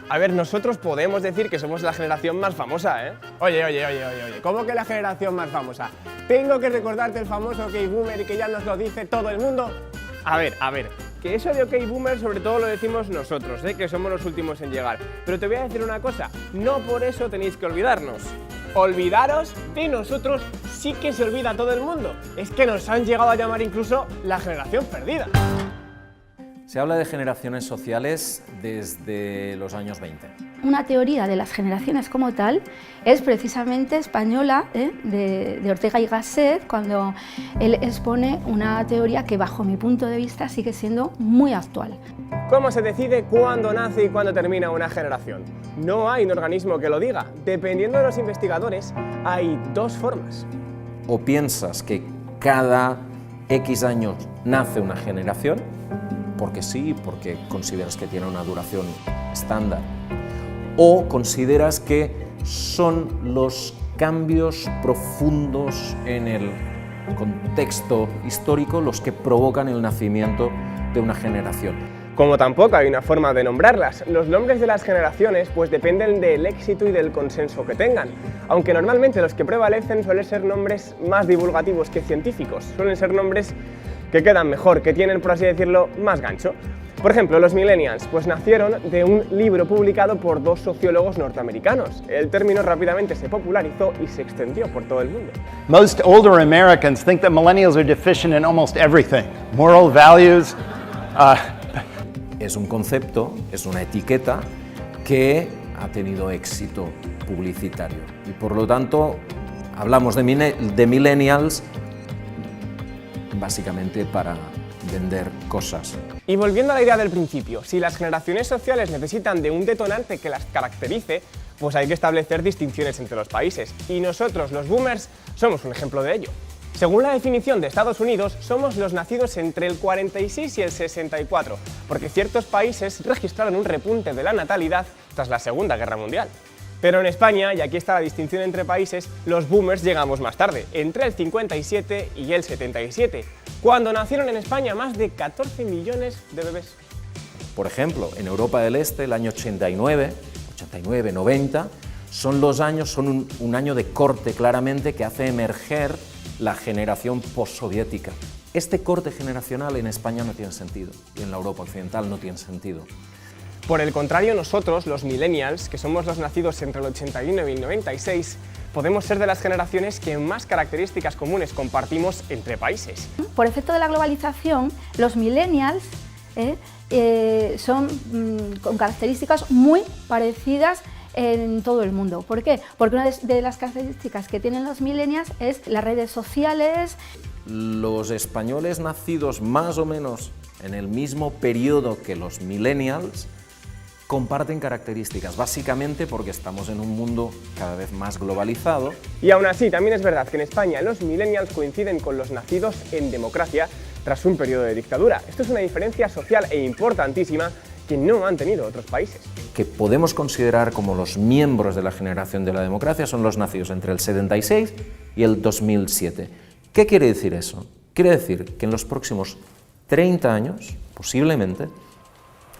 A ver, nosotros podemos decir que somos la generación más famosa, ¿eh? Oye, ¿cómo que la generación más famosa? ¿Tengo que recordarte el famoso OK Boomer y que ya nos lo dice todo el mundo? A ver, que eso de OK Boomer sobre todo lo decimos nosotros, que somos los últimos en llegar. Pero te voy a decir una cosa, no por eso tenéis que olvidarnos. Olvidaros de nosotros sí que se olvida todo el mundo. Es que nos han llegado a llamar incluso la generación perdida. Se habla de generaciones sociales desde los años 20. Una teoría de las generaciones como tal es precisamente española, de Ortega y Gasset, cuando él expone una teoría que bajo mi punto de vista sigue siendo muy actual. ¿Cómo se decide cuándo nace y cuándo termina una generación? No hay un organismo que lo diga. Dependiendo de los investigadores, hay dos formas. O piensas que cada X años nace una generación, porque sí, porque consideras que tiene una duración estándar, o consideras que son los cambios profundos en el contexto histórico los que provocan el nacimiento de una generación. Como tampoco hay una forma de nombrarlas, los nombres de las generaciones pues dependen del éxito y del consenso que tengan, aunque normalmente los que prevalecen suelen ser nombres más divulgativos que científicos, suelen ser nombres que quedan mejor, que tienen, por así decirlo, más gancho. Por ejemplo, los millennials, pues nacieron de un libro publicado por dos sociólogos norteamericanos. El término rápidamente se popularizó y se extendió por todo el mundo. Most older Americans think that millennials are deficient in almost everything. Moral values. Es un concepto, es una etiqueta que ha tenido éxito publicitario y por lo tanto hablamos de millennials básicamente para vender cosas. Y volviendo a la idea del principio, si las generaciones sociales necesitan de un detonante que las caracterice, pues hay que establecer distinciones entre los países. Y nosotros, los boomers, somos un ejemplo de ello. Según la definición de Estados Unidos, somos los nacidos entre el 46 y el 64, porque ciertos países registraron un repunte de la natalidad tras la Segunda Guerra Mundial. Pero en España, y aquí está la distinción entre países, los boomers llegamos más tarde, entre el 57 y el 77, cuando nacieron en España más de 14 millones de bebés. Por ejemplo, en Europa del Este, el año 89, 90, son un año de corte claramente que hace emerger la generación postsoviética. Este corte generacional en España no tiene sentido, y en la Europa occidental no tiene sentido. Por el contrario, nosotros, los millennials, que somos los nacidos entre el 81 y el 96, podemos ser de las generaciones que más características comunes compartimos entre países. Por efecto de la globalización, los millennials son con características muy parecidas en todo el mundo. ¿Por qué? Porque una de las características que tienen los millennials es las redes sociales. Los españoles nacidos más o menos en el mismo periodo que los millennials comparten características, básicamente porque estamos en un mundo cada vez más globalizado. Y aún así, también es verdad que en España los millennials coinciden con los nacidos en democracia tras un periodo de dictadura. Esto es una diferencia social e importantísima que no han tenido otros países. Que podemos considerar como los miembros de la generación de la democracia son los nacidos entre el 76 y el 2007. ¿Qué quiere decir eso? Quiere decir que en los próximos 30 años, posiblemente,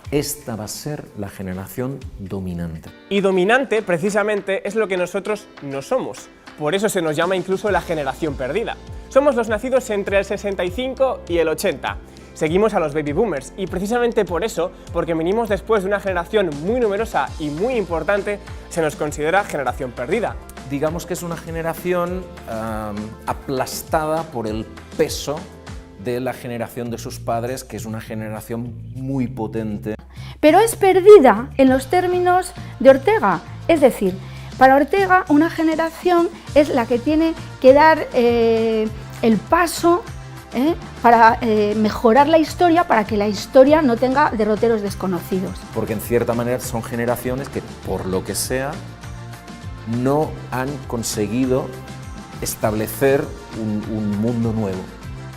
esta va a ser la generación dominante. Y dominante, precisamente, es lo que nosotros no somos. Por eso se nos llama incluso la generación perdida. Somos los nacidos entre el 65 y el 80. Seguimos a los baby boomers y precisamente por eso, porque venimos después de una generación muy numerosa y muy importante, se nos considera generación perdida. Digamos que es una generación aplastada por el peso de la generación de sus padres, que es una generación muy potente. Pero es perdida en los términos de Ortega, es decir, para Ortega una generación es la que tiene que dar el paso para mejorar la historia, para que la historia no tenga derroteros desconocidos. Porque en cierta manera son generaciones que, por lo que sea, no han conseguido establecer un mundo nuevo.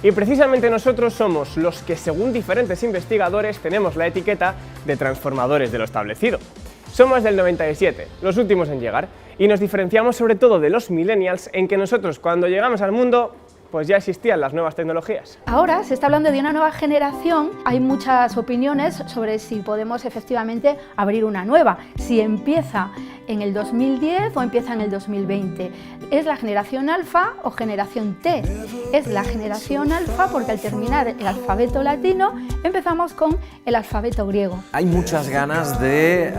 Y precisamente nosotros somos los que, según diferentes investigadores, tenemos la etiqueta de transformadores de lo establecido. Somos del 97, los últimos en llegar, y nos diferenciamos sobre todo de los millennials en que nosotros, cuando llegamos al mundo, pues ya existían las nuevas tecnologías. Ahora se está hablando de una nueva generación, hay muchas opiniones sobre si podemos efectivamente abrir una nueva, si empieza en el 2010 o empieza en el 2020. ¿Es la generación alfa o generación T? Es la generación alfa porque al terminar el alfabeto latino empezamos con el alfabeto griego. Hay muchas ganas de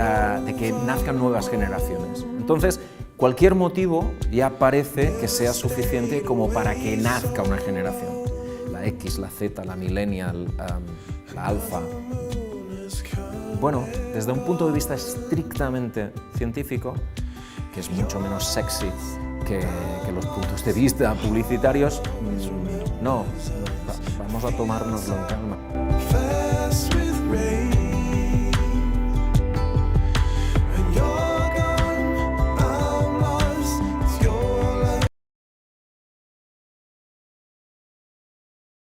que nazcan nuevas generaciones. Entonces, cualquier motivo ya parece que sea suficiente como para que nazca una generación. La X, la Z, la millennial, la alfa. Bueno, desde un punto de vista estrictamente científico, que es mucho menos sexy que los puntos de vista publicitarios, no, vamos a tomárnoslo en calma.